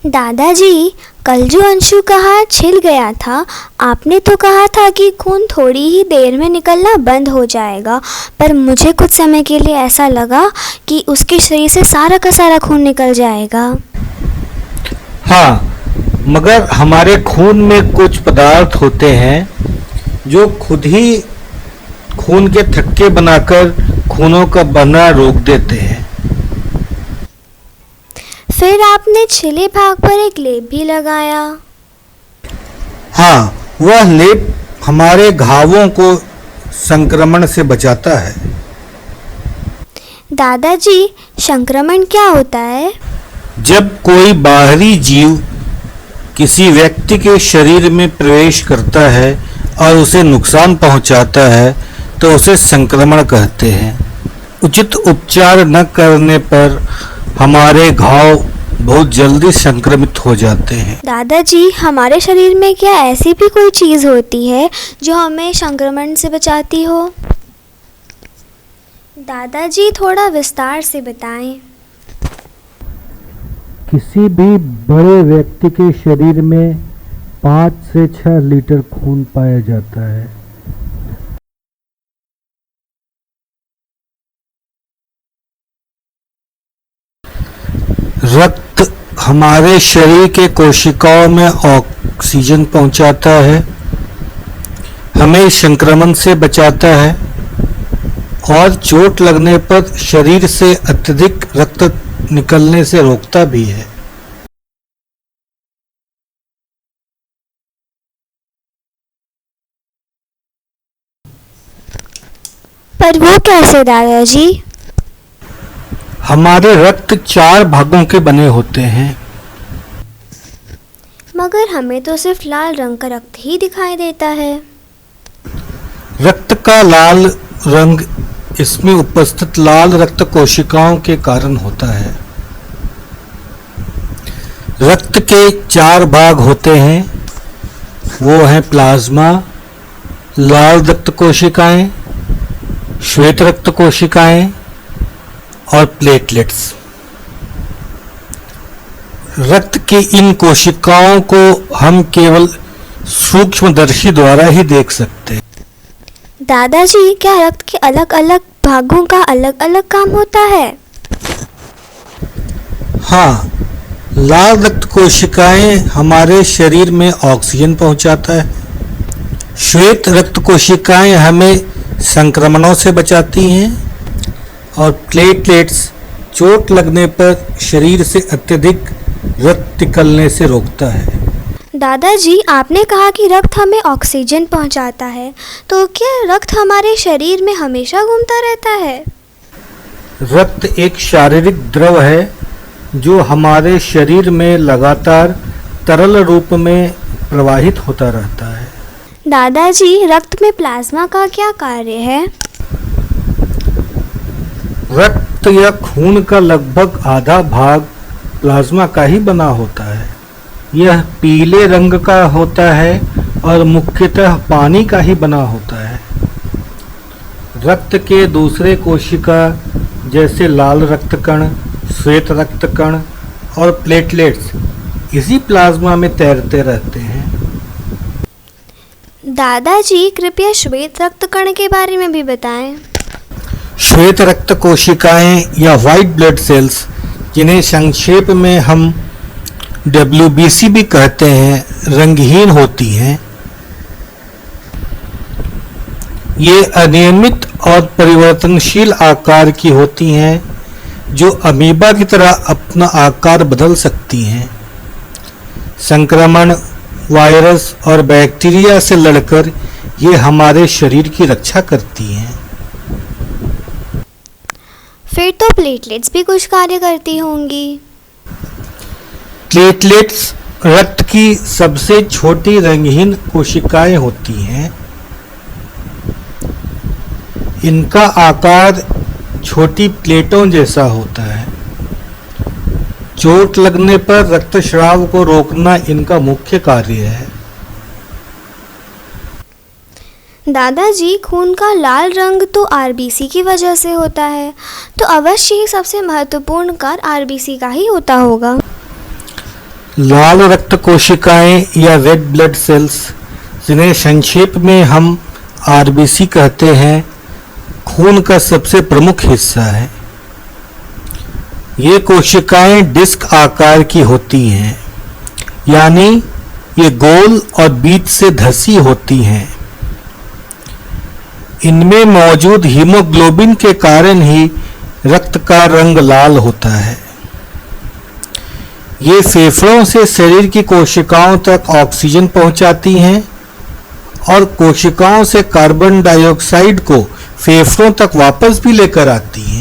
दादाजी, कल जो अंशु का हाथ छिल गया था, आपने तो कहा था कि खून थोड़ी ही देर में निकलना बंद हो जाएगा, पर मुझे कुछ समय के लिए ऐसा लगा कि उसके शरीर से सारा का सारा खून निकल जाएगा। हाँ, मगर हमारे खून में कुछ पदार्थ होते हैं जो खुद ही खून के थक्के बनाकर खूनों का बहना रोक देते हैं। फिर आपने छिले भाग पर एक लेप भी लगाया। हाँ, वह लेप हमारे घावों को संक्रमण से बचाता है। दादाजी, संक्रमण क्या होता है? जब कोई बाहरी जीव किसी व्यक्ति के शरीर में प्रवेश करता है और उसे नुकसान पहुंचाता है तो उसे संक्रमण कहते हैं। उचित उपचार न करने पर हमारे घाव बहुत जल्दी संक्रमित हो जाते हैं। दादाजी, हमारे शरीर में क्या ऐसी भी कोई चीज़ होती है जो हमें संक्रमण से बचाती हो? दादाजी, थोड़ा विस्तार से बताएं। किसी भी बड़े व्यक्ति के शरीर में 5 से 6 लीटर खून पाया जाता है। रक्त हमारे शरीर के कोशिकाओं में ऑक्सीजन पहुंचाता है, हमें संक्रमण से बचाता है और चोट लगने पर शरीर से अत्यधिक रक्त निकलने से रोकता भी है। पर वो कैसे दादाजी? हमारे रक्त 4 भागों के बने होते हैं। मगर हमें तो सिर्फ लाल रंग का रक्त ही दिखाई देता है। रक्त का लाल रंग इसमें उपस्थित लाल रक्त कोशिकाओं के कारण होता है। रक्त के 4 भाग होते हैं, वो हैं प्लाज्मा, लाल रक्त कोशिकाएं, श्वेत रक्त कोशिकाएं और प्लेटलेट्स। रक्त की इन कोशिकाओं को हम केवल सूक्ष्मदर्शी द्वारा ही देख सकते हैं। दादाजी, क्या रक्त के अलग अलग भागों का अलग अलग काम होता है? हाँ, लाल रक्त कोशिकाएं हमारे शरीर में ऑक्सीजन पहुंचाता है। श्वेत रक्त कोशिकाएं हमें संक्रमणों से बचाती हैं और प्लेटलेट्स चोट लगने पर शरीर से अत्यधिक रक्त निकलने से रोकता है। दादाजी, आपने कहा कि रक्त हमें ऑक्सीजन पहुंचाता है, तो क्या रक्त हमारे शरीर में हमेशा घूमता रहता है? रक्त एक शारीरिक द्रव है जो हमारे शरीर में लगातार तरल रूप में प्रवाहित होता रहता है। दादाजी, रक्त में प्लाज्मा का क्या कार्य है? रक्त या खून का लगभग आधा भाग प्लाज्मा का ही बना होता है। यह पीले रंग का होता है और मुख्यतः पानी का ही बना होता है। रक्त के दूसरे कोशिका जैसे लाल रक्त कण, श्वेत रक्त कण और प्लेटलेट्स इसी प्लाज्मा में तैरते रहते हैं। दादाजी, कृपया श्वेत रक्त कण के बारे में भी बताएं। श्वेत रक्त कोशिकाएं या व्हाइट ब्लड सेल्स, जिन्हें संक्षेप में हम WBC भी कहते हैं, रंगहीन होती हैं। ये अनियमित और परिवर्तनशील आकार की होती हैं, जो अमीबा की तरह अपना आकार बदल सकती हैं। संक्रमण, वायरस और बैक्टीरिया से लड़कर ये हमारे शरीर की रक्षा करती हैं। फिर तो प्लेटलेट्स भी कुछ कार्य करती होंगी। प्लेटलेट्स रक्त की सबसे छोटी रंगहीन कोशिकाएं होती हैं। इनका आकार छोटी प्लेटों जैसा होता है। चोट लगने पर रक्तस्राव को रोकना इनका मुख्य कार्य है। दादाजी, खून का लाल रंग तो RBC की वजह से होता है, तो अवश्य ही सबसे महत्वपूर्ण कार्य RBC का ही होता होगा। लाल रक्त कोशिकाएं या रेड ब्लड सेल्स, जिन्हें संक्षेप में हम आरबीसी कहते हैं, खून का सबसे प्रमुख हिस्सा है। ये कोशिकाएं डिस्क आकार की होती हैं, यानी ये गोल और बीच से धसी होती हैं। इनमें मौजूद हीमोग्लोबिन के कारण ही रक्त का रंग लाल होता है। ये फेफड़ों से शरीर की कोशिकाओं तक ऑक्सीजन पहुंचाती हैं और कोशिकाओं से कार्बन डाइऑक्साइड को फेफड़ों तक वापस भी लेकर आती हैं।